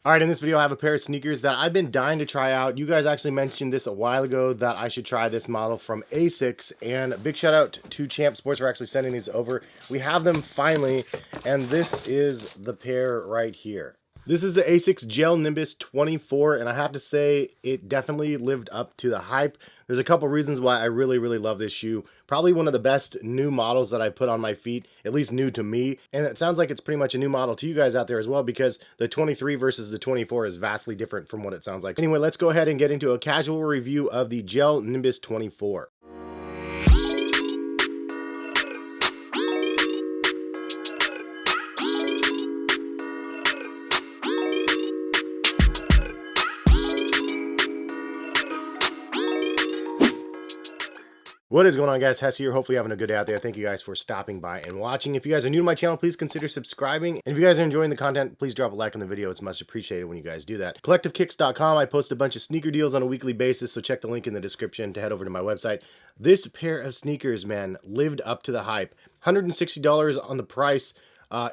Alright, in this video I have a pair of sneakers that I've been dying to try out. You guys actually mentioned this a while ago that I should try this model from ASICS, and big shout out to Champ Sports for actually sending these over. We have them finally, and this is the pair right here. This is the ASICS Gel Nimbus 24, and I have to say it definitely lived up to the hype. There's a couple reasons why I really love this shoe. Probably one of the best new models that I put on my feet, at least new to me. And it sounds like it's pretty much a new model to you guys out there as well, because the 23 versus the 24 is vastly different from what it sounds like. Anyway, let's go ahead and get into a casual review of the Gel Nimbus 24. What is going on, guys? Hess here. Hopefully having a good day out there. Thank you guys for stopping by and watching. If you guys are new to my channel, please consider subscribing. And if you guys are enjoying the content, please drop a like on the video. It's much appreciated when you guys do that. CollectiveKicks.com. I post a bunch of sneaker deals on a weekly basis, so check the link in the description to head over to my website. This pair of sneakers, man, lived up to the hype. $160 on the price.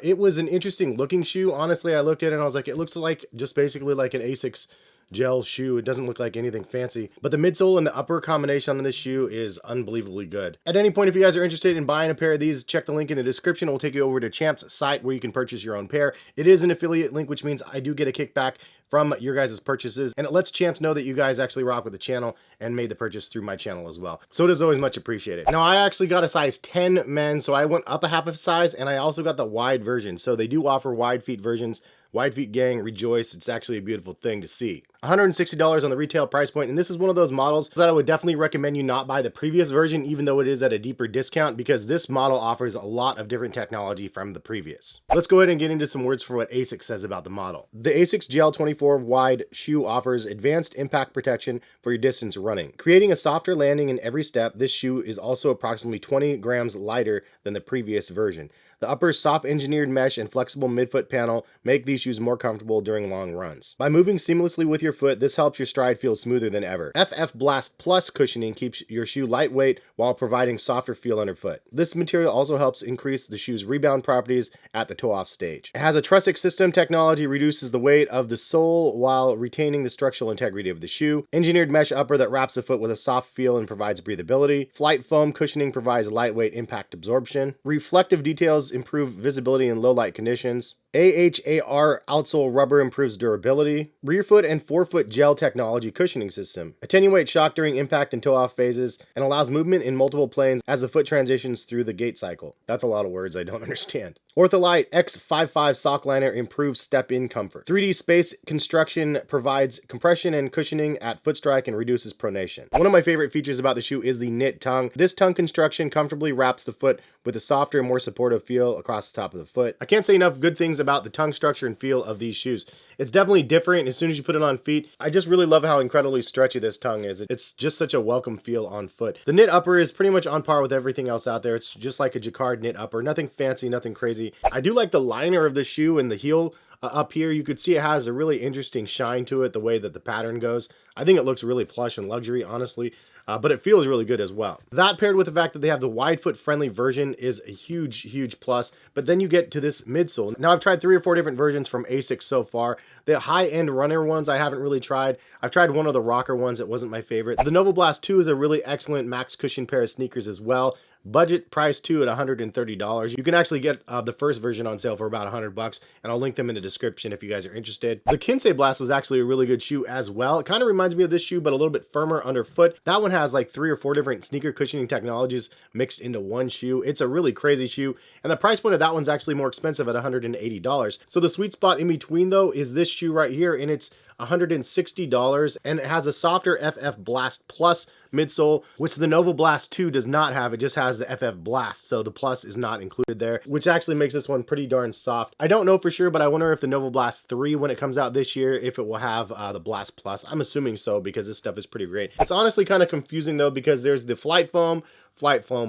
It was an interesting looking shoe. Honestly, I looked at it and I was like, it looks like just basically like an ASICS gel shoe. It doesn't look like anything fancy, but the midsole and the upper combination on this shoe is unbelievably good. At any point, if you guys are interested in buying a pair of these, check the link in the description. It will take you over to Champ's site where you can purchase your own pair. It is an affiliate link, which means I do get a kickback from your guys' purchases, and it lets Champs know that you guys actually rock with the channel and made the purchase through my channel as well. So it is always much appreciated. Now, I actually got a size 10 men, so I went up a half of size, and I also got the wide version. So they do offer wide feet versions. Wide feet gang, rejoice. It's actually a beautiful thing to see. $160 on the retail price point, and this is one of those models that I would definitely recommend you not buy the previous version, even though it is at a deeper discount, because this model offers a lot of different technology from the previous. Let's go ahead and get into some words for what ASICS says about the model. The ASICS Gel 24 wide shoe offers advanced impact protection for your distance running. Creating a softer landing in every step, this shoe is also approximately 20 grams lighter than the previous version. The upper soft engineered mesh and flexible midfoot panel make these shoes more comfortable during long runs. By moving seamlessly with your foot, this helps your stride feel smoother than ever. FF Blast Plus cushioning keeps your shoe lightweight while providing softer feel underfoot. This material also helps increase the shoe's rebound properties at the toe-off stage. It has a Trussic system technology, reduces the weight of the sole while retaining the structural integrity of the shoe. Engineered mesh upper that wraps the foot with a soft feel and provides breathability. Flight foam cushioning provides lightweight impact absorption. Reflective details improve visibility in low light conditions. AHAR outsole rubber improves durability. Rear foot and forefoot gel technology cushioning system. Attenuate shock during impact and toe-off phases, and allows movement in multiple planes as the foot transitions through the gait cycle. That's a lot of words I don't understand. Ortholite X55 sock liner improves step-in comfort. 3D space construction provides compression and cushioning at foot strike and reduces pronation. One of my favorite features about the shoe is the knit tongue. This tongue construction comfortably wraps the foot with a softer and more supportive feel across the top of the foot. I can't say enough good things about the tongue structure and feel of these shoes. It's definitely different as soon as you put it on feet. I just really love how incredibly stretchy this tongue is. It's just such a welcome feel on foot. The knit upper is pretty much on par with everything else out there. It's just like a jacquard knit upper. Nothing fancy, nothing crazy. I do like the liner of the shoe and the heel. Up here, you could see it has a really interesting shine to it, the way that the pattern goes. I think it looks really plush and luxury, honestly, but it feels really good as well. That paired with the fact that they have the wide foot friendly version is a huge plus. But then you get to this midsole. Now, I've tried 3 or 4 different versions from ASICS so far. The high-end runner ones I haven't really tried. I've tried one of the rocker ones. It wasn't my favorite. The Nova Blast 2 is a really excellent max cushion pair of sneakers as well. Budget price too at $130. You can actually get the first version on sale for about $100, and I'll link them in the description if you guys are interested. The Kinsei Blast was actually a really good shoe as well. It kind of reminds me of this shoe, but a little bit firmer underfoot. That one has like 3 or 4 different sneaker cushioning technologies mixed into one shoe. It's a really crazy shoe, and the price point of that one's actually more expensive at $180. So the sweet spot in between though is this shoe right here, and it's $160, and it has a softer FF Blast Plus midsole, which the Nova Blast 2 does not have. It just has the FF Blast, so the plus is not included there, which actually makes this one pretty darn soft. I don't know for sure, but I wonder if the Nova Blast 3, when it comes out this year, if it will have the Blast Plus. I'm assuming so, because this stuff is pretty great. It's honestly kind of confusing though, because there's the Flight Foam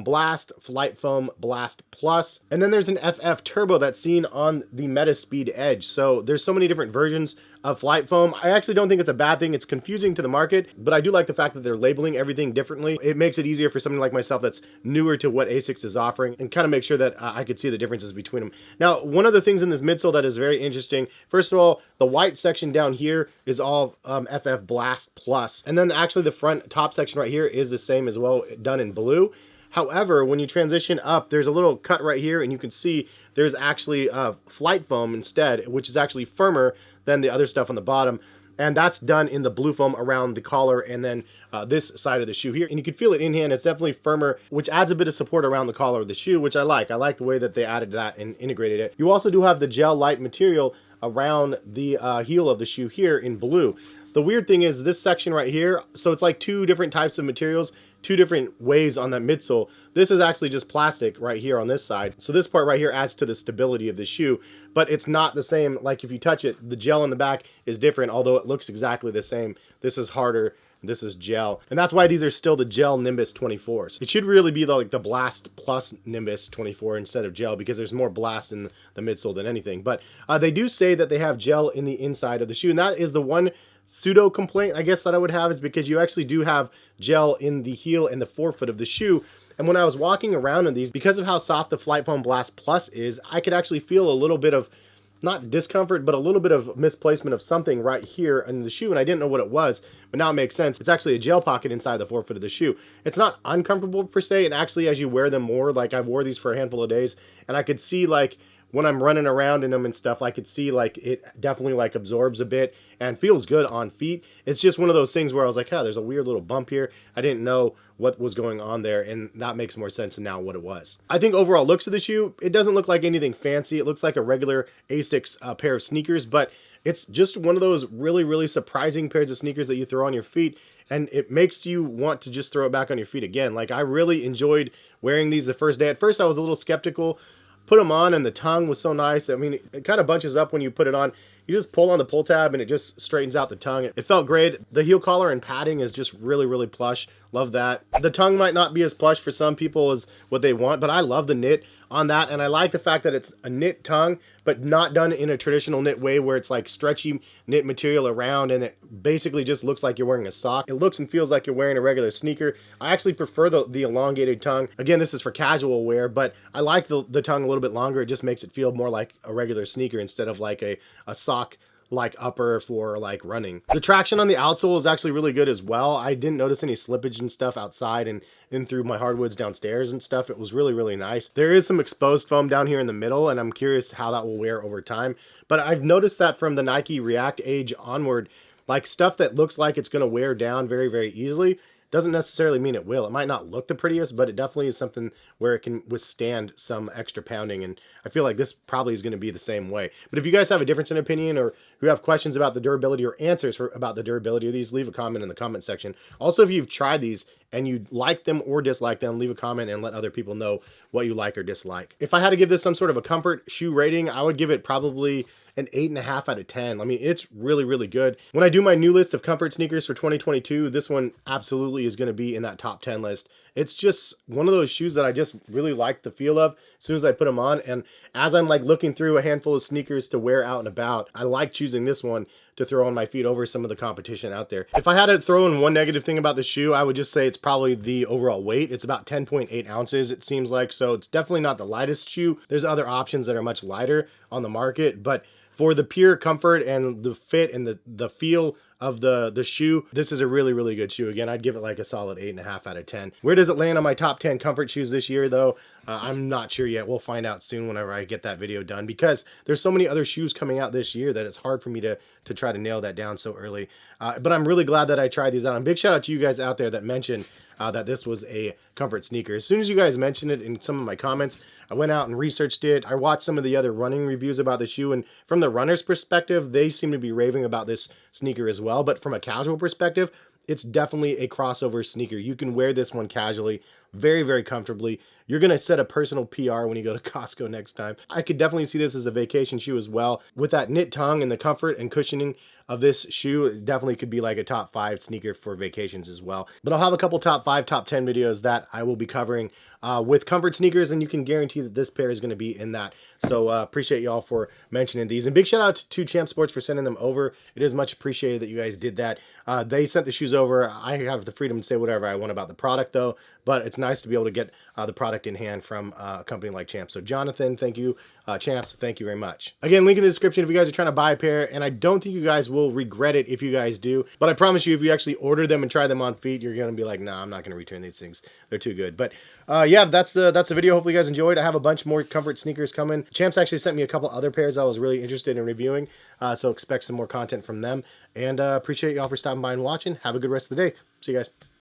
Blast, Flight Foam Blast Plus, and then there's an FF Turbo that's seen on the Metaspeed Edge. So there's so many different versions of Flight Foam. I actually don't think it's a bad thing. It's confusing to the market, but I do like the fact that they're labeling everything everything differently. It makes it easier for someone like myself that's newer to what ASICS is offering, and kind of make sure that I could see the differences between them. Now, one of the things in this midsole that is very interesting, first of all, the white section down here is all FF Blast Plus, and then actually the front top section right here is the same as well, done in blue. However, when you transition up, there's a little cut right here, and you can see there's actually flight foam instead, which is actually firmer than the other stuff on the bottom. And that's done in the blue foam around the collar and then this side of the shoe here. And you can feel it in hand. It's definitely firmer, which adds a bit of support around the collar of the shoe, which I like. I like the way that they added that and integrated it. You also do have the gel light material around the heel of the shoe here in blue. The weird thing is this section right here, so it's like two different types of materials, two different waves on that midsole. This is actually just plastic right here on this side. So this part right here adds to the stability of the shoe, but it's not the same. Like if you touch it, the gel in the back is different, although it looks exactly the same. This is harder, this is gel. And that's why these are still the gel Nimbus 24s. It should really be like the Blast Plus Nimbus 24 instead of gel, because there's more blast in the midsole than anything. But they do say that they have gel in the inside of the shoe, and that is the one pseudo complaint I guess that I would have, is because you actually do have gel in the heel and the forefoot of the shoe. And when I was walking around in these, because of how soft the Flight Foam Blast Plus is, I could actually feel a little bit of, not discomfort, but a little bit of misplacement of something right here in the shoe, and I didn't know what it was, but now it makes sense. It's actually a gel pocket inside the forefoot of the shoe. It's not uncomfortable per se, and actually as you wear them more, like I wore these for a handful of days, and I could see like when I'm running around in them and stuff, I could see like it definitely like absorbs a bit and feels good on feet. It's just one of those things where I was like, oh, there's a weird little bump here. I didn't know what was going on there, and that makes more sense now what it was. I think overall looks of the shoe, it doesn't look like anything fancy. It looks like a regular ASICS pair of sneakers, but it's just one of those really, really surprising pairs of sneakers that you throw on your feet, and it makes you want to just throw it back on your feet again. Like I really enjoyed wearing these the first day. At first I was a little skeptical. Put them on and the tongue was so nice. I mean, it kind of bunches up when you put it on. You just pull on the pull tab and it just straightens out the tongue. It felt great. The heel collar and padding is just really, really plush. Love that. The tongue might not be as plush for some people as what they want, but I love the knit on that, and I like the fact that it's a knit tongue, but not done in a traditional knit way where it's like stretchy knit material around and it basically just looks like you're wearing a sock. It looks and feels like you're wearing a regular sneaker. I actually prefer the elongated tongue. Again, this is for casual wear, but I like the tongue a little bit longer. It just makes it feel more like a regular sneaker instead of like a sock like upper for like running. The traction on the outsole is actually really good as well. I didn't notice any slippage and stuff outside and in through my hardwoods downstairs and stuff. It was really, really nice. There is some exposed foam down here in the middle, and I'm curious how that will wear over time. But I've noticed that from the Nike React Age onward, like stuff that looks like it's going to wear down very, very easily doesn't necessarily mean it will. It might not look the prettiest, but it definitely is something where it can withstand some extra pounding, and I feel like this probably is going to be the same way. But if you guys have a difference in opinion, or who have questions about the durability or answers about the durability of these, leave a comment in the comment section. Also, if you've tried these and you like them or dislike them, leave a comment and let other people know what you like or dislike. If I had to give this some sort of a comfort shoe rating, I would give it probably an 8.5 out of 10. I mean, it's really, really good. When I do my new list of comfort sneakers for 2022, this one absolutely is going to be in that top 10 list. It's just one of those shoes that I just really like the feel of as soon as I put them on. And as I'm like looking through a handful of sneakers to wear out and about, I like choosing this one to throw on my feet over some of the competition out there. If I had to throw in one negative thing about the shoe, I would just say it's probably the overall weight. It's about 10.8 ounces, it seems like. So it's definitely not the lightest shoe. There's other options that are much lighter on the market, but for the pure comfort and the fit and the feel of the shoe, this is a really, really good shoe. Again, I'd give it like a solid 8.5 out of 10. Where does it land on my top 10 comfort shoes this year though? I'm not sure yet. We'll find out soon whenever I get that video done, because there's so many other shoes coming out this year that it's hard for me to try to nail that down so early. But I'm really glad that I tried these out. And big shout out to you guys out there that mentioned that this was a comfort sneaker. As soon as you guys mentioned it in some of my comments, I went out and researched it. I watched some of the other running reviews about the shoe, and from the runner's perspective, they seem to be raving about this sneaker as well. But from a casual perspective, it's definitely a crossover sneaker. You can wear this one casually, very, very comfortably. you're going to set a personal PR when you go to Costco next time. I could definitely see this as a vacation shoe as well. With that knit tongue and the comfort and cushioning of this shoe, it definitely could be like a top 5 sneaker for vacations as well. But I'll have a couple top 5, top 10 videos that I will be covering with comfort sneakers, and you can guarantee that this pair is going to be in that. So appreciate y'all for mentioning these, and big shout out to Champ Sports for sending them over. It is much appreciated that you guys did that. They sent the shoes over. I have the freedom to say whatever I want about the product though, but it's nice to be able to get the product in hand from a company like Champ. So Jonathan, thank you. Champs, thank you very much. Again, link in the description if you guys are trying to buy a pair, and I don't think you guys will regret it if you guys do, but I promise you, if you actually order them and try them on feet, you're gonna be like, nah, I'm not gonna return these things, they're too good. But yeah, that's the video. Hopefully you guys enjoyed. I have a bunch more comfort sneakers coming. Champs actually sent me a couple other pairs I was really interested in reviewing, so expect some more content from them, and appreciate y'all for stopping by and watching. Have a good rest of the day. See you guys.